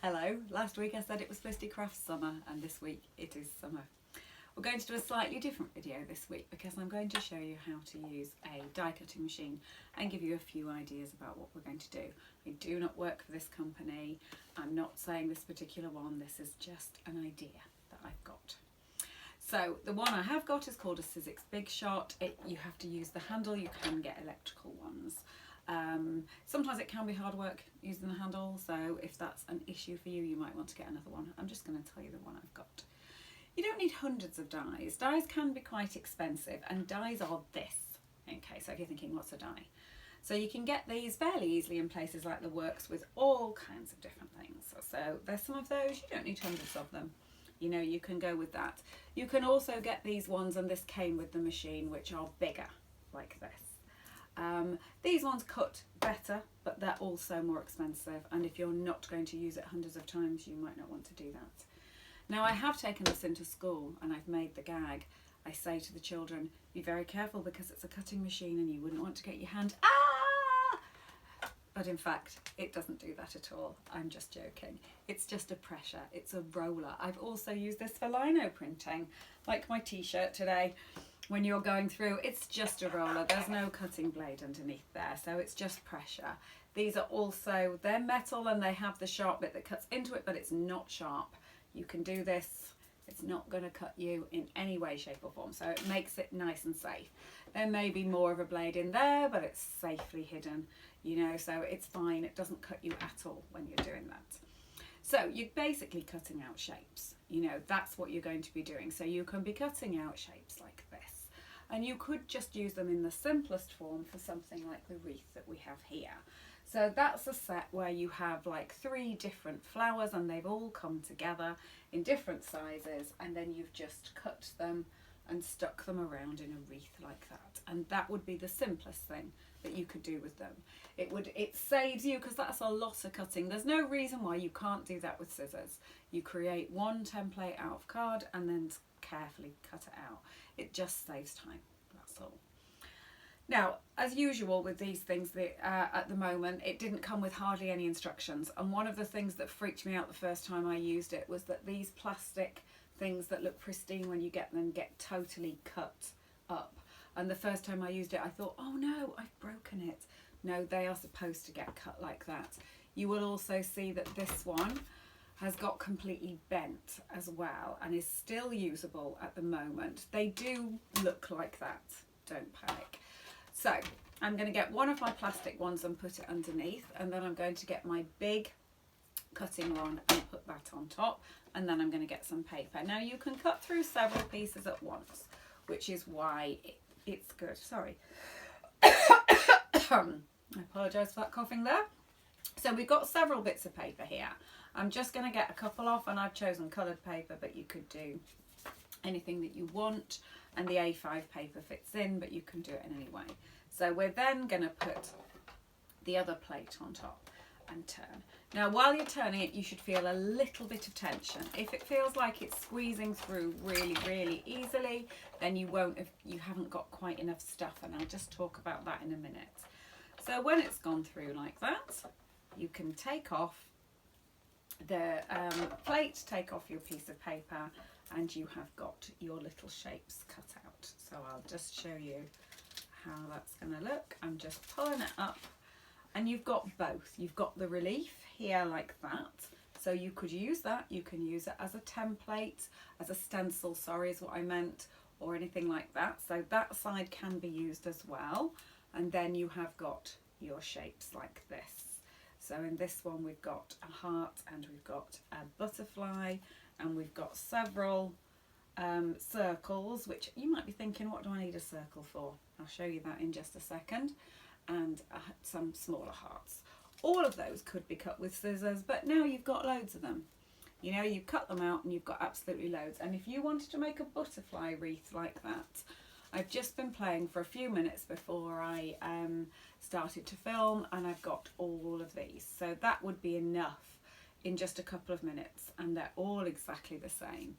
Hello, last week I said it was Felicity Crafts summer and this week it is summer. We're going to do a slightly different video this week because I'm going to show you how to use a die cutting machine and give you a few ideas about what we're going to do. I do not work for this company. I'm not saying this particular one, this is just an idea that I've got. So the one I have got is called a Sizzix Big Shot. You have to use the handle, you can get electrical ones. Sometimes it can be hard work using the handle, so if that's an issue for you, you might want to get another one. I'm just going to tell you the one I've got. You don't need hundreds of dies. Dies can be quite expensive, and dies are this. Okay, so if you're thinking, what's a die? So you can get these fairly easily in places like the Works with all kinds of different things. So there's some of those, you don't need hundreds of them. You know, you can go with that. You can also get these ones, and this came with the machine, which are bigger, like this. These ones cut better, but they're also more expensive, and if you're not going to use it hundreds of times, you might not want to do that. Now, I have taken this into school and I've made the gag. I say to the children, be very careful because it's a cutting machine and you wouldn't want to get your hand, But in fact, it doesn't do that at all. I'm just joking. It's just a pressure, it's a roller. I've also used this for lino printing, like my t-shirt today. When you're going through, it's just a roller. There's no cutting blade underneath there, so it's just pressure. These are also, they're metal and they have the sharp bit that cuts into it, but it's not sharp. You can do this. It's not going to cut you in any way, shape or form, so it makes it nice and safe. There may be more of a blade in there, but it's safely hidden, you know, so it's fine. It doesn't cut you at all when you're doing that. So you're basically cutting out shapes, you know, that's what you're going to be doing. So you can be cutting out shapes like this. And you could just use them in the simplest form for something like the wreath that we have here. So that's a set where you have like 3 different flowers and they've all come together in different sizes, and then you've just cut them and stuck them around in a wreath like that. And that would be the simplest thing that you could do with them. It saves you, because that's a lot of cutting. There's no reason why you can't do that with scissors. You create one template out of card and then carefully cut it out. It just saves time, that's all. Now, as usual with these things, at the moment, it didn't come with hardly any instructions. And one of the things that freaked me out the first time I used it was that these plastic things that look pristine when you get them get totally cut up. And the first time I used it, I thought, oh no, I've broken it. No, they are supposed to get cut like that. You will also see that this one has got completely bent as well and is still usable at the moment. They do look like that, don't panic. So I'm going to get one of my plastic ones and put it underneath, and then I'm going to get my big cutting one and put that on top, and then I'm going to get some paper. Now you can cut through several pieces at once, which is why it's good. Sorry. I apologise for that coughing there. So we've got several bits of paper here. I'm just going to get a couple off, and I've chosen coloured paper, but you could do anything that you want, and the A5 paper fits in, but you can do it in any way. So we're then going to put the other plate on top and turn. Now while you're turning it, you should feel a little bit of tension. If it feels like it's squeezing through really easily, then you haven't got quite enough stuff, and I'll just talk about that in a minute. So when it's gone through like that, you can take off the plate, take off your piece of paper, and you have got your little shapes cut out. So I'll just show you how that's going to look. I'm just pulling it up, and you've got both. You've got the relief here like that, so you could use that. You can use it as a template, as a stencil, sorry, is what I meant, or anything like that. So that side can be used as well. And then you have got your shapes like this. So in this one we've got a heart, and we've got a butterfly, and we've got several circles, which you might be thinking, what do I need a circle for? I'll show you that in just a second. And some smaller hearts. All of those could be cut with scissors, but now you've got loads of them. You know, you cut them out and you've got absolutely loads. And if you wanted to make a butterfly wreath like that, I've just been playing for a few minutes before I started to film, and I've got all of these. So that would be enough in just a couple of minutes, and they're all exactly the same.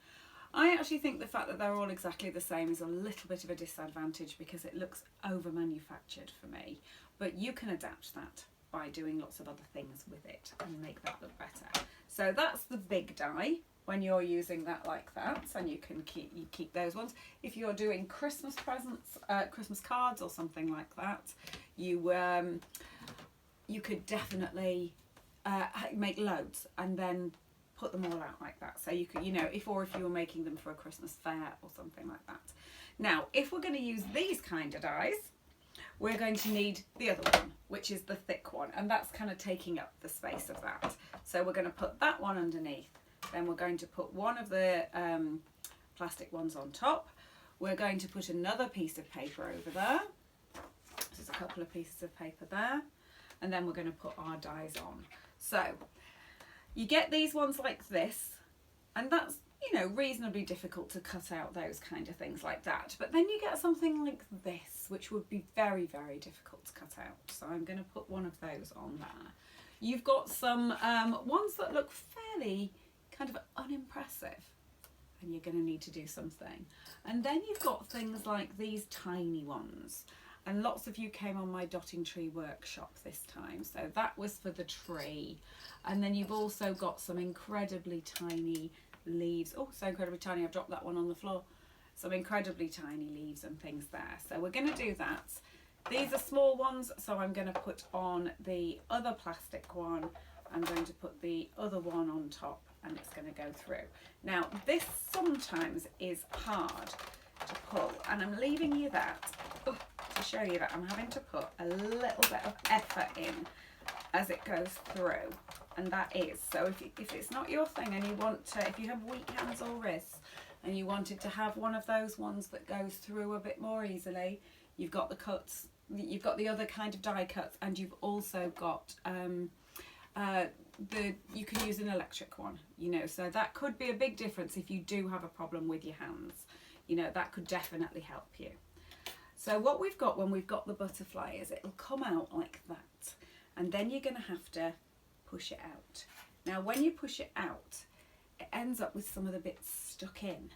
I actually think the fact that they're all exactly the same is a little bit of a disadvantage because it looks over manufactured for me, but you can adapt that. by doing lots of other things with it and make that look better. So that's the big die when you're using that like that, and you keep those ones. If you're doing Christmas presents, Christmas cards or something like that, you could definitely make loads and then put them all out like that. So you could, if you were making them for a Christmas fair or something like that. Now, if we're going to use these kind of dies, we're going to need the other one, which is the thick one, and that's kind of taking up the space of that. So we're going to put that one underneath, then we're going to put one of the plastic ones on top. We're going to put another piece of paper over there. There's a couple of pieces of paper there, and then we're going to put our dies on. So you get these ones like this, and that's reasonably difficult to cut out those kind of things like that. But then you get something like this, which would be very, very difficult to cut out. So I'm going to put one of those on there. You've got some ones that look fairly kind of unimpressive, and you're going to need to do something. And then you've got things like these tiny ones. And lots of you came on my dotting tree workshop this time. So that was for the tree. And then you've also got some incredibly tiny leaves. Oh, so incredibly tiny, I've dropped that one on the floor. Some incredibly tiny leaves and things there. So we're going to do that. These are small ones, so I'm going to put on the other plastic one. I'm going to put the other one on top, and it's going to go through. Now, this sometimes is hard to pull, and I'm leaving you that to show you that I'm having to put a little bit of effort in as it goes through. And that is, so if it's not your thing and you want to, if you have weak hands or wrists and you wanted to have one of those ones that goes through a bit more easily, you've got the cuts, you've got the other kind of die cuts, and you've also got you can use an electric one, so that could be a big difference if you do have a problem with your hands. That could definitely help you. So what we've got when we've got the butterfly is it'll come out like that, and then you're going to have to push it out. Now when you push it out, it ends up with some of the bits stuck in.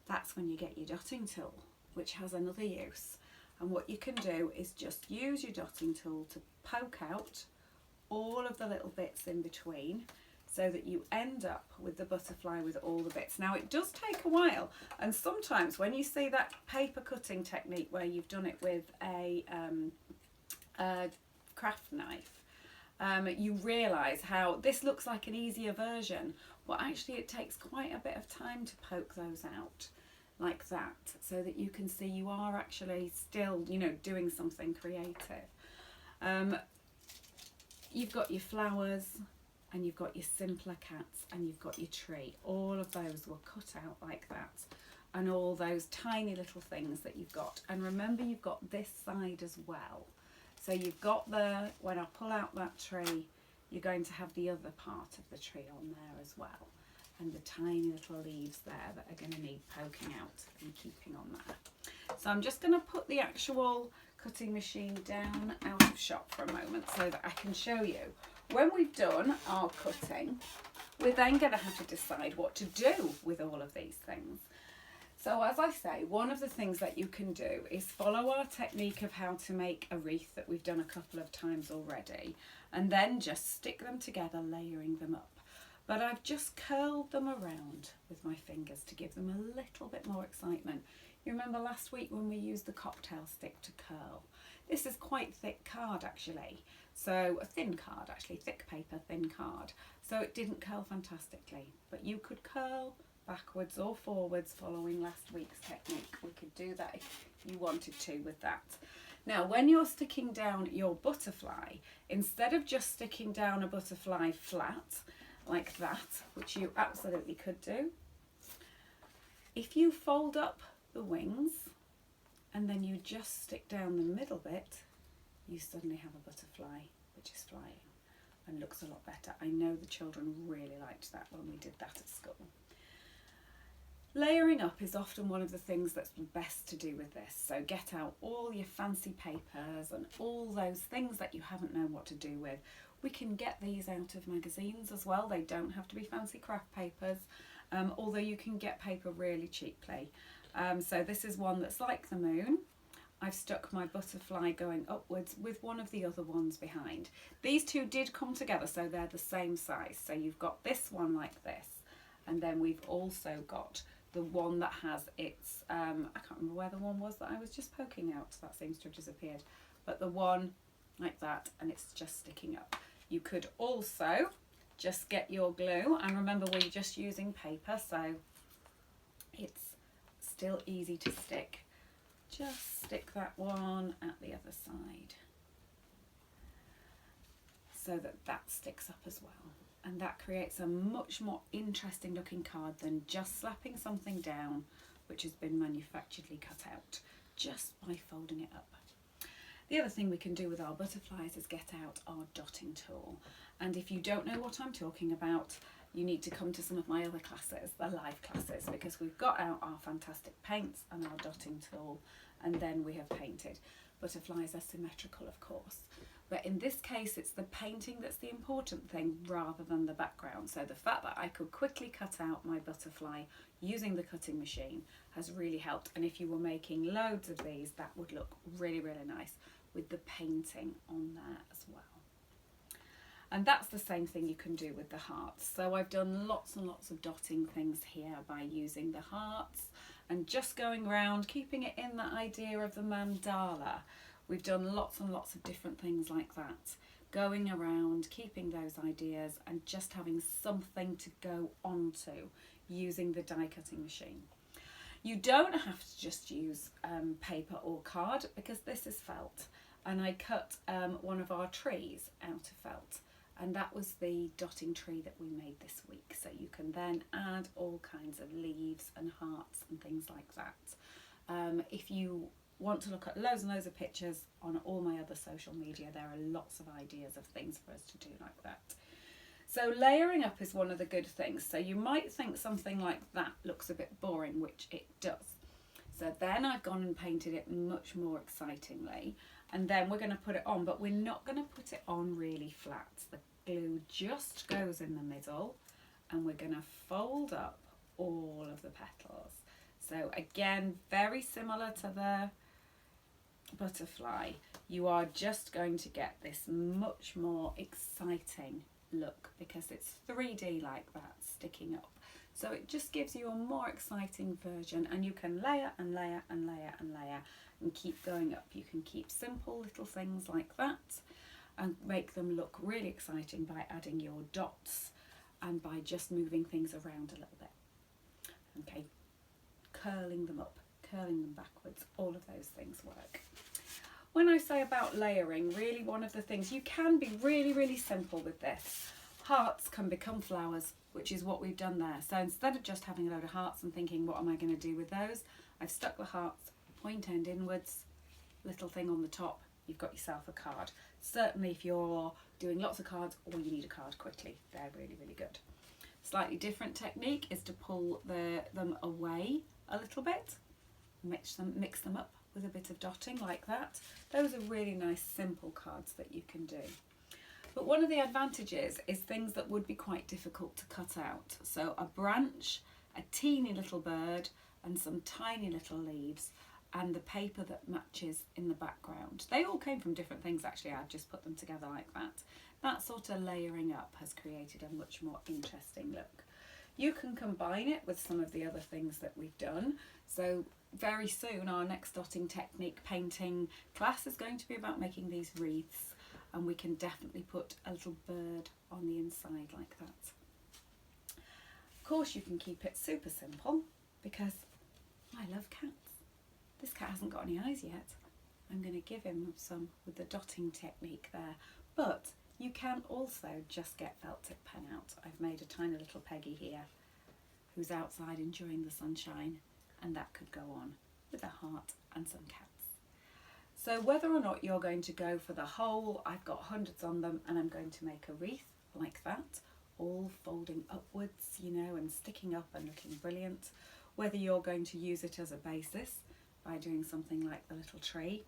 That's when you get your dotting tool, which has another use. And what you can do is just use your dotting tool to poke out all of the little bits in between, so that you end up with the butterfly with all the bits. Now it does take a while, and sometimes when you see that paper cutting technique where you've done it with a craft knife, you realise how this looks like an easier version, but actually it takes quite a bit of time to poke those out like that, so that you can see you are actually still, doing something creative. You've got your flowers, and you've got your simpler cats, and you've got your tree. All of those were cut out like that, and all those tiny little things that you've got. And remember, you've got this side as well. So you've got when I pull out that tree, you're going to have the other part of the tree on there as well, and the tiny little leaves there that are going to need poking out and keeping on there. So I'm just going to put the actual cutting machine down out of shot for a moment so that I can show you. When we've done our cutting, we're then going to have to decide what to do with all of these things. So as I say, one of the things that you can do is follow our technique of how to make a wreath that we've done a couple of times already, and then just stick them together, layering them up. But I've just curled them around with my fingers to give them a little bit more excitement. You remember last week when we used the cocktail stick to curl? This is quite thick card actually. So a thin card actually, thick paper, thin card. So it didn't curl fantastically, but you could curl backwards or forwards following last week's technique. We could do that if you wanted to with that. Now when you're sticking down your butterfly, instead of just sticking down a butterfly flat like that, which you absolutely could do, if you fold up the wings and then you just stick down the middle bit, you suddenly have a butterfly which is flying and looks a lot better. I know the children really liked that when we did that at school. Layering up is often one of the things that's best to do with this. So get out all your fancy papers and all those things that you haven't known what to do with. We can get these out of magazines as well. They don't have to be fancy craft papers, although you can get paper really cheaply. So this is one that's like the moon. I've stuck my butterfly going upwards with one of the other ones behind. These two did come together, so they're the same size. So you've got this one like this, and then we've also got the one that has its, I can't remember where the one was that I was just poking out, that seems to have disappeared, but the one like that, and it's just sticking up. You could also just get your glue, and remember we're just using paper, so it's still easy to stick. Just stick that one at the other side so that that sticks up as well, and that creates a much more interesting looking card than just slapping something down which has been manufacturedly cut out, just by folding it up. The other thing we can do with our butterflies is get out our dotting tool, and if you don't know what I'm talking about, you need to come to some of my other classes, the live classes, because we've got out our fantastic paints and our dotting tool, and then we have painted. Butterflies are symmetrical, of course, but in this case it's the painting that's the important thing rather than the background. So the fact that I could quickly cut out my butterfly using the cutting machine has really helped, and if you were making loads of these, that would look really, really nice with the painting on there as well. And that's the same thing you can do with the hearts. So I've done lots and lots of dotting things here by using the hearts and just going around, keeping it in that idea of the mandala. We've done lots and lots of different things like that. Going around, keeping those ideas and just having something to go onto using the die cutting machine. You don't have to just use paper or card, because this is felt. And I cut one of our trees out of felt. And that was the dotting tree that we made this week. So you can then add all kinds of leaves and hearts and things like that. If you want to look at loads and loads of pictures on all my other social media, there are lots of ideas of things for us to do like that. So layering up is one of the good things. So you might think something like that looks a bit boring, which it does. So then I've gone and painted it much more excitingly. And then we're going to put it on, but we're not going to put it on really flat. The glue just goes in the middle, and we're going to fold up all of the petals. So again, very similar to the butterfly, you are just going to get this much more exciting look because it's 3D like that, sticking up. So it just gives you a more exciting version, and you can layer and layer and layer and layer and keep going up. You can keep simple little things like that and make them look really exciting by adding your dots and by just moving things around a little bit. Okay, curling them up, curling them backwards, all of those things work. When I say about layering, really one of the things, you can be really, really simple with this. Hearts can become flowers, which is what we've done there. So instead of just having a load of hearts and thinking, what am I going to do with those? I've stuck the hearts point end inwards, little thing on the top, you've got yourself a card. Certainly if you're doing lots of cards or you need a card quickly, they're really, really good. Slightly different technique is to pull them away a little bit, mix them up with a bit of dotting like that. Those are really nice simple cards that you can do. But one of the advantages is things that would be quite difficult to cut out. So a branch, a teeny little bird and some tiny little leaves, and the paper that matches in the background. They all came from different things actually, I've just put them together like that. That sort of layering up has created a much more interesting look. You can combine it with some of the other things that we've done. So very soon our next dotting technique painting class is going to be about making these wreaths, and we can definitely put a little bird on the inside like that. Of course you can keep it super simple because I love cats. This cat hasn't got any eyes yet. I'm going to give him some with the dotting technique there. But you can also just get felt tip pen out. I've made a tiny little Peggy here who's outside enjoying the sunshine, and that could go on with a heart and some cats. So whether or not you're going to go for the whole, I've got hundreds on them and I'm going to make a wreath like that, all folding upwards, you know, and sticking up and looking brilliant. Whether you're going to use it as a basis by doing something like the little tree,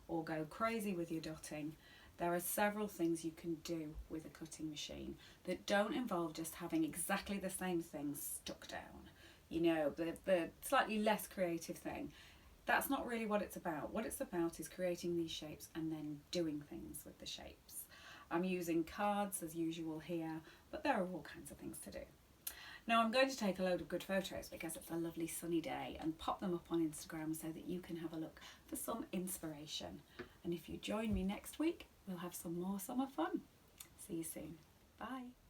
or go crazy with your dotting, there are several things you can do with a cutting machine that don't involve just having exactly the same thing stuck down. You know, the slightly less creative thing. That's not really what it's about. What it's about is creating these shapes and then doing things with the shapes. I'm using cards as usual here, but there are all kinds of things to do. Now I'm going to take a load of good photos because it's a lovely sunny day and pop them up on Instagram so that you can have a look for some inspiration. And if you join me next week, we'll have some more summer fun. See you soon. Bye.